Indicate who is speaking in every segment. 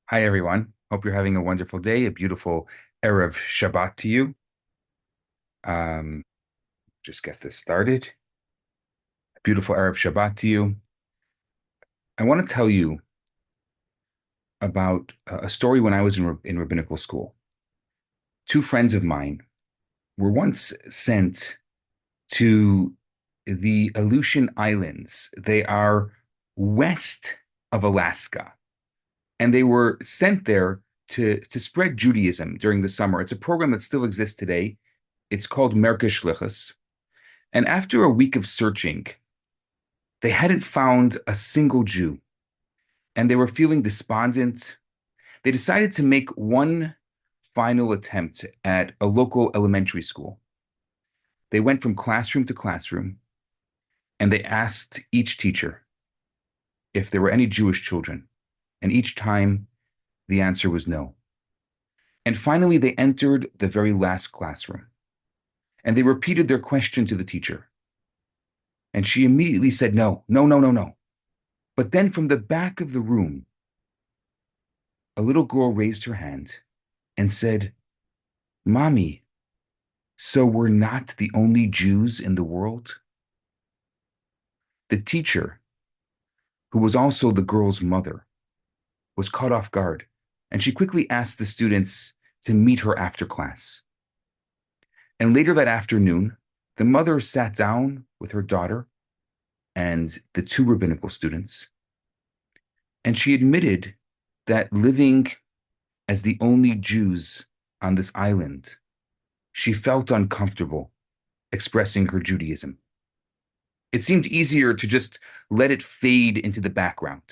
Speaker 1: Hi, everyone. Hope you're having a wonderful day, a beautiful Erev Shabbat to you. Um, just get this started. A beautiful Erev Shabbat to you. I want to tell you about a story when I was in rabbinical school. Two friends of mine were once sent to the Aleutian Islands. They are west of Alaska, and they were sent there to spread Judaism during the summer. It's a program that still exists today. It's called Merkish Shlichus. And after a week of searching, they hadn't found a single Jew and they were feeling despondent. They decided to make one final attempt at a local elementary school. They went from classroom to classroom and they asked each teacher if there were any Jewish children. And each time the answer was no. And finally, they entered the very last classroom and they repeated their question to the teacher. And she immediately said, no, no, no, no, no. But then from the back of the room, a little girl raised her hand and said, Mommy, so we're not the only Jews in the world? The teacher, who was also the girl's mother, was caught off guard, and she quickly asked the students to meet her after class. And later that afternoon, the mother sat down with her daughter and the two rabbinical students, and she admitted that living as the only Jews on this island, she felt uncomfortable expressing her Judaism. It seemed easier to just let it fade into the background.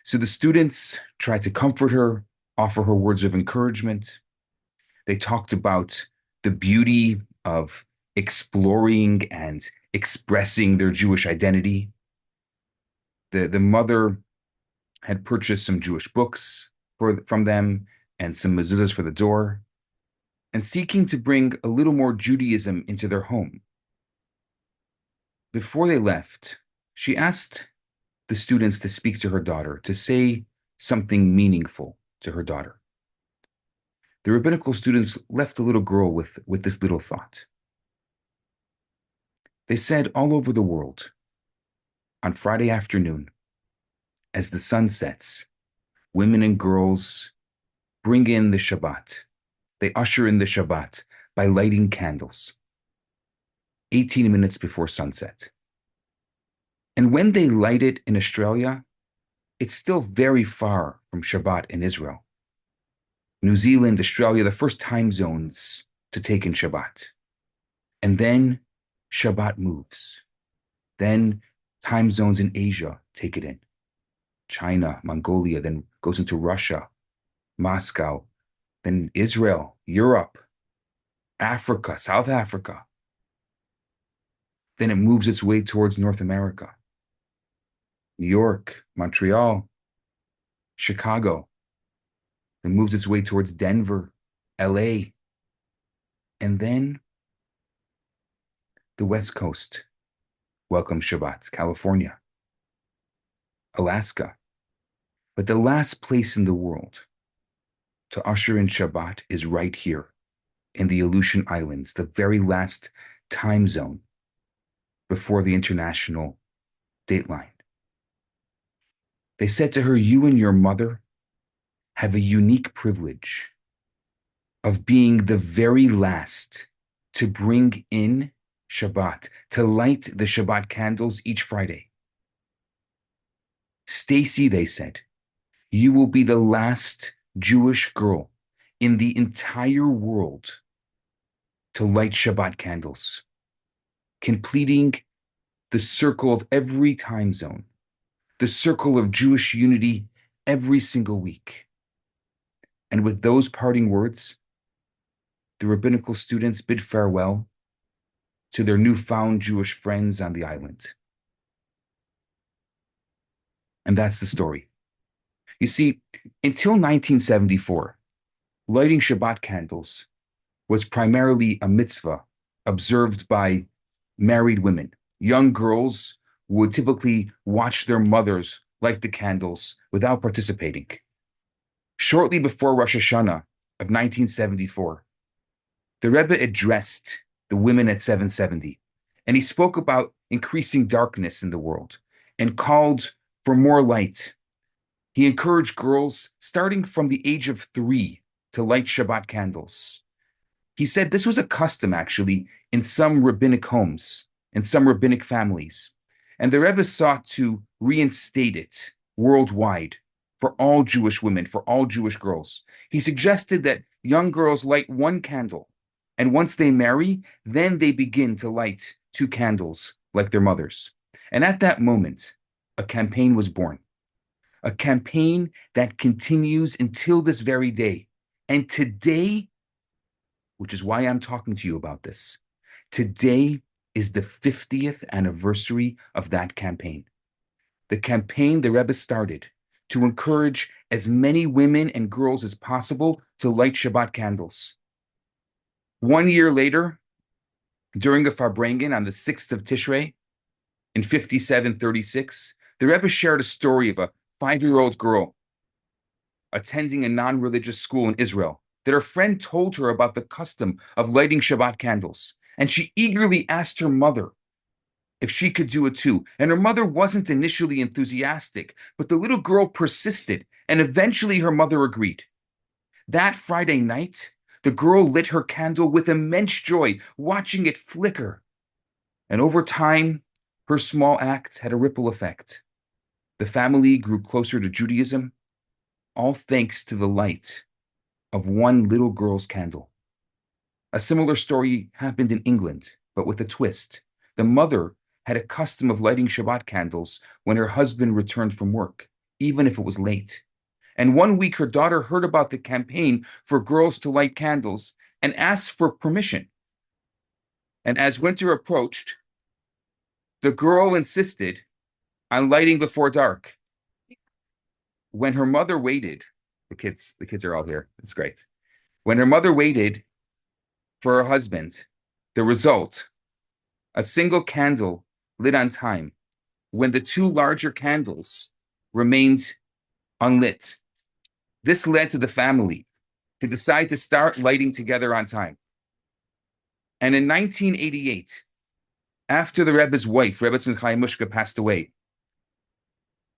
Speaker 1: So the students tried to comfort her, offer her words of encouragement. They talked about the beauty of exploring and expressing their Jewish identity. The mother had purchased some Jewish books from them and some mezuzahs for the door, and seeking to bring a little more Judaism into their home. Before they left, she asked the students to speak to her daughter, to say something meaningful to her daughter. The rabbinical students left the little girl with this little thought. They said all over the world, on Friday afternoon, as the sun sets, women and girls bring in the Shabbat. They usher in the Shabbat by lighting candles 18 minutes before sunset. And when they light it in Australia, it's still very far from Shabbat in Israel. New Zealand, Australia, the first time zones to take in Shabbat. And then Shabbat moves. Then time zones in Asia take it in. China, Mongolia, then goes into Russia, Moscow, then Israel, Europe, Africa, South Africa. Then it moves its way towards North America. New York, Montreal, Chicago. It moves its way towards Denver, LA. And then the West Coast welcomes Shabbat, California, Alaska. But the last place in the world to usher in Shabbat is right here in the Aleutian Islands, the very last time zone before the international dateline. They said to her, you and your mother have a unique privilege of being the very last to bring in Shabbat, to light the Shabbat candles each Friday. Stacy, they said, you will be the last Jewish girl in the entire world to light Shabbat candles, completing the circle of every time zone, the circle of Jewish unity every single week. And with those parting words, the rabbinical students bid farewell to their newfound Jewish friends on the island. And that's the story. You see, until 1974, lighting Shabbat candles was primarily a mitzvah observed by married women. Young girls would typically watch their mothers light the candles without participating. Shortly before Rosh Hashanah of 1974, the Rebbe addressed the women at 770, and he spoke about increasing darkness in the world and called for more light. He encouraged girls starting from the age of 3 to light Shabbat candles. He said this was a custom, actually, in some rabbinic homes, in some rabbinic families. And the Rebbe sought to reinstate it worldwide for all Jewish women, for all Jewish girls. He suggested that young girls light one candle, and once they marry, then they begin to light 2 candles like their mothers. And at that moment, a campaign was born, a campaign that continues until this very day. And today, which is why I'm talking to you about this. Today is the 50th anniversary of that campaign. The campaign the Rebbe started to encourage as many women and girls as possible to light Shabbat candles. 1 year later, during a Farbrengen on the 6th of Tishrei, in 5736, the Rebbe shared a story of a 5-year-old girl attending a non-religious school in Israel that her friend told her about the custom of lighting Shabbat candles. And she eagerly asked her mother if she could do it too. And her mother wasn't initially enthusiastic, but the little girl persisted, and eventually her mother agreed. That Friday night, the girl lit her candle with immense joy, watching it flicker. And over time, her small act had a ripple effect. The family grew closer to Judaism, all thanks to the light of one little girl's candle. A similar story happened in England, but with a twist. The mother had a custom of lighting Shabbat candles when her husband returned from work, even if it was late. And one week, her daughter heard about the campaign for girls to light candles and asked for permission. And as winter approached, the girl insisted on lighting before dark. When her mother waited, the kids are all here. It's great. When her mother waited for her husband, the result, a single candle lit on time, when the 2 larger candles remained unlit. This led to the family to decide to start lighting together on time. And in 1988, after the Rebbe's wife, Rebbe Chaim Mushka, passed away,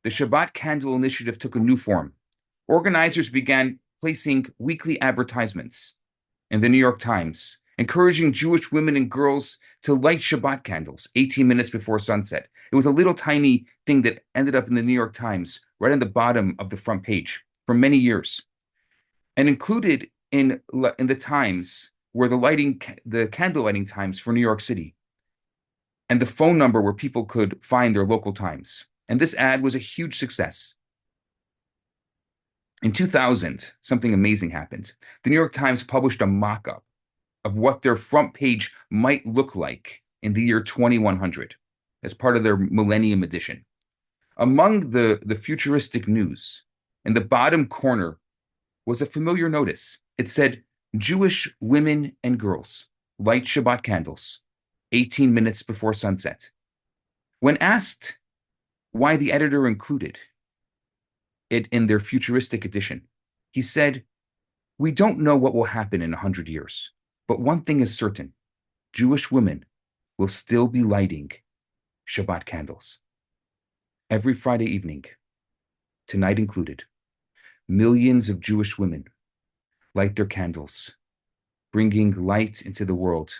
Speaker 1: the Shabbat Candle Initiative took a new form. Organizers began placing weekly advertisements in the New York Times, encouraging Jewish women and girls to light Shabbat candles 18 minutes before sunset. It was a little tiny thing that ended up in the New York Times, right on the bottom of the front page for many years. And included in the Times were the candle lighting times for New York City, and the phone number where people could find their local times. And this ad was a huge success. In 2000, something amazing happened. The New York Times published a mock-up of what their front page might look like in the year 2100 as part of their Millennium Edition. Among the futuristic news, in the bottom corner was a familiar notice. It said, Jewish women and girls light Shabbat candles 18 minutes before sunset. When asked why the editor included it in their futuristic edition, he said, we don't know what will happen in 100 years, but one thing is certain, Jewish women will still be lighting Shabbat candles. Every Friday evening, tonight included, millions of Jewish women light their candles, bringing light into the world.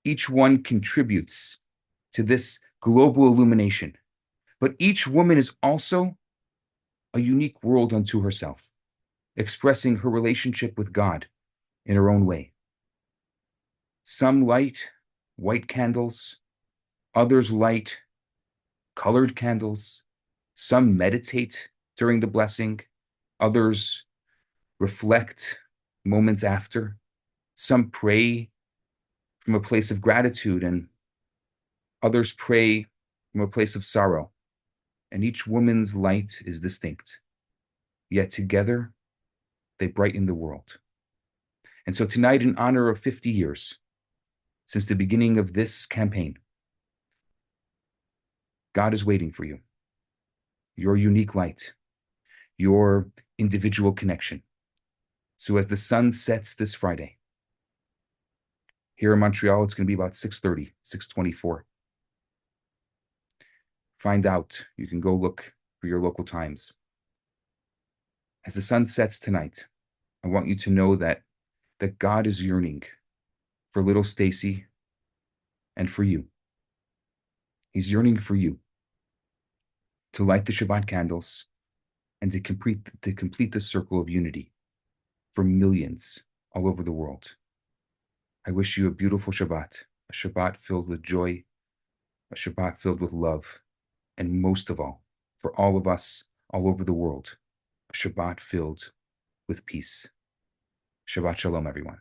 Speaker 1: Each one contributes to this global illumination, but each woman is also a unique world unto herself, expressing her relationship with God in her own way. Some light white candles, others light colored candles. Some meditate during the blessing, others reflect moments after. Some pray from a place of gratitude, and others pray from a place of sorrow. And each woman's light is distinct, yet together they brighten the world. And so tonight, in honor of 50 years since the beginning of this campaign, God is waiting for you. Your unique light, your individual connection. So as the sun sets this Friday, here in Montreal, it's going to be about 6:30, 6:24. Find out. You can go look for your local times. As the sun sets tonight, I want you to know that God is yearning for little Stacy and for you. He's yearning for you to light the Shabbat candles and to complete the circle of unity for millions all over the world. I wish you a beautiful Shabbat, a Shabbat filled with joy, a Shabbat filled with love, and most of all, for all of us all over the world, a Shabbat filled with peace. Shabbat Shalom, everyone.